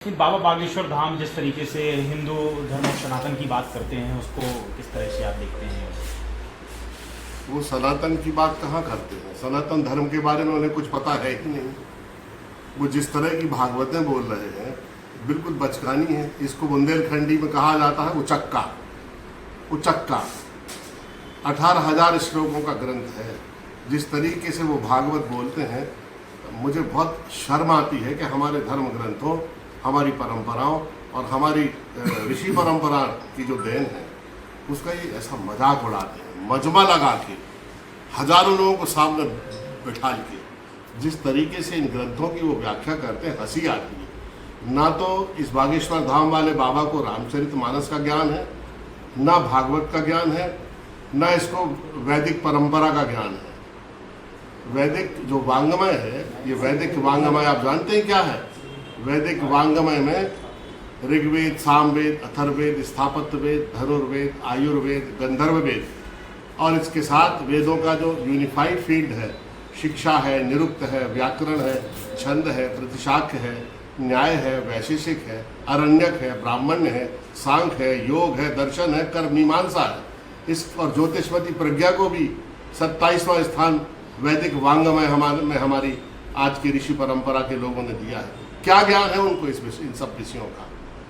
कि बाबा बागेश्वर धाम जिस तरीके से हिंदू धर्म और सनातन की बात करते हैं उसको किस तरह से आप देखते हैं? वो सनातन की बात कहाँ करते हैं? सनातन धर्म के बारे में उन्हें कुछ पता है ही नहीं। वो जिस तरह की भागवतें बोल रहे हैं बिल्कुल बचकानी है। इसको बुंदेलखंडी में कहा जाता है उचक्का। उचक्का 18,000 श्लोकों का ग्रंथ है। जिस तरीके से वो भागवत बोलते हैं मुझे बहुत शर्म आती है कि हमारे धर्म ग्रंथों, हमारी परंपराओं और हमारी ऋषि परंपरा की जो देन है उसका ये ऐसा मजाक उड़ाते हैं, मजमा लगा के, हजारों लोगों को सामने बिठा के। जिस तरीके से इन ग्रंथों की वो व्याख्या करते हैं हंसी आती है। ना तो इस बागेश्वर धाम वाले बाबा को रामचरितमानस का ज्ञान है, ना भागवत का ज्ञान है, ना इसको वैदिक परंपरा का ज्ञान है। वैदिक जो वांग्मय है, ये वैदिक वांग्मय आप जानते हैं क्या है? वैदिक वांग्मय में ऋग्वेद, सामवेद, अथर्ववेद, स्थापत्य वेद, धनुर्वेद, आयुर्वेद, गंधर्व वेद और इसके साथ वेदों का जो यूनिफाइड फील्ड है, शिक्षा है, निरुक्त है, व्याकरण है, छंद है, प्रतिशाख्य है, न्याय है, वैशेषिक है, अरण्यक है, ब्राह्मण्य है, सांख्य है, योग है, दर्शन है, कर्म मीमांसा है। इस और ज्योतिषमती प्रज्ञा को भी 27वां स्थान वैदिक वांग्मय हमारी आज की ऋषि परंपरा के लोगों ने दिया है। क्या ज्ञान है उनको इन सब विषयों का?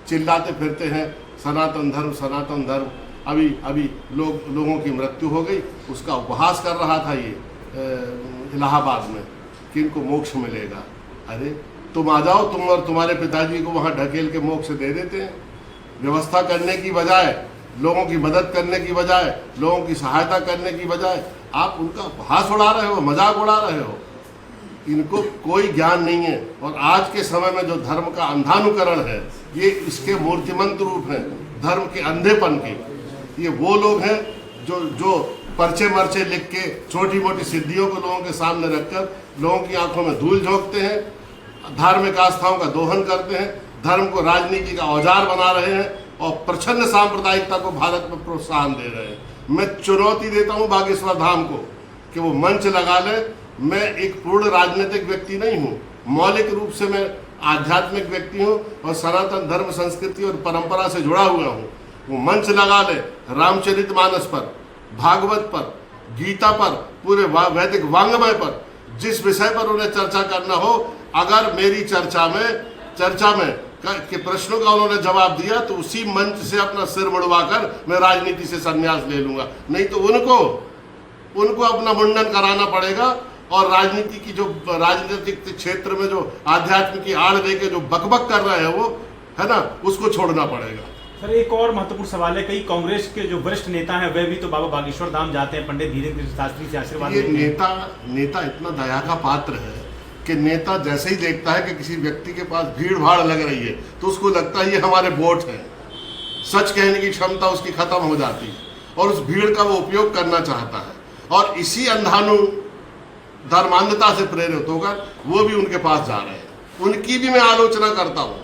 चिल्लाते फिरते हैं सनातन धर्म, सनातन धर्म। अभी लोगों की मृत्यु हो गई, उसका उपहास कर रहा था ये इलाहाबाद में कि इनको मोक्ष मिलेगा। अरे तुम आ जाओ, तुम और तुम्हारे पिताजी को वहाँ ढकेल के मोक्ष दे देते हैं। व्यवस्था करने की बजाय, लोगों की मदद करने की बजाय, लोगों की सहायता करने की बजाय आप उनका उपहास उड़ा रहे हो, मजाक उड़ा रहे हो। इनको कोई ज्ञान नहीं है। और आज के समय में जो धर्म का अंधानुकरण है, ये इसके मूर्तिमंत रूप हैं धर्म के अंधेपन के। ये वो लोग हैं जो पर्चे मर्चे लिख के छोटी मोटी सिद्धियों को लोगों के सामने रखकर लोगों की आंखों में धूल झोंकते हैं, धार्मिक आस्थाओं का दोहन करते हैं, धर्म को राजनीति का औजार बना रहे हैं और प्रच्छन्न सांप्रदायिकता को भारत में प्रोत्साहन दे रहे हैं। मैं चुनौती देता हूँ बागेश्वर धाम को कि वो मंच लगा ले। मैं एक पूर्ण राजनीतिक व्यक्ति नहीं हूँ, मौलिक रूप से मैं आध्यात्मिक व्यक्ति हूँ और सनातन धर्म, संस्कृति और परंपरा से जुड़ा हुआ हूँ। वो मंच लगा ले रामचरितमानस पर, भागवत पर, गीता पर, पूरे वैदिक वांग्मय पर, जिस विषय पर उन्हें चर्चा करना हो। अगर मेरी चर्चा में के प्रश्नों का उन्होंने जवाब दिया तो उसी मंच से अपना सिर मुड़वाकर मैं राजनीति से संन्यास ले लूंगा। नहीं तो उनको अपना मुंडन कराना पड़ेगा और राजनीति की जो राजनीतिक क्षेत्र में जो आध्यात्म की आड़ लेके जो बकबक कर रहे हैं वो है ना, उसको छोड़ना पड़ेगा। सर एक और महत्वपूर्ण सवाल है, कई कांग्रेस के जो वरिष्ठ नेता हैं वे भी तो बाबा बागेश्वर धाम जाते हैं, पंडित धीरेन्द्र शास्त्री से आशीर्वाद लेते हैं। नेता इतना दया का पात्र है कि नेता जैसे ही देखता है कि किसी व्यक्ति के पास भीड़ भाड़ लग रही है तो उसको लगता है ये हमारे वोट हैं। सच कहने की क्षमता उसकी खत्म हो जाती है और उस भीड़ का वो उपयोग करना चाहता है और इसी धर्मांधता से प्रेरित होकर वो भी उनके पास जा रहे हैं। उनकी भी मैं आलोचना करता हूँ।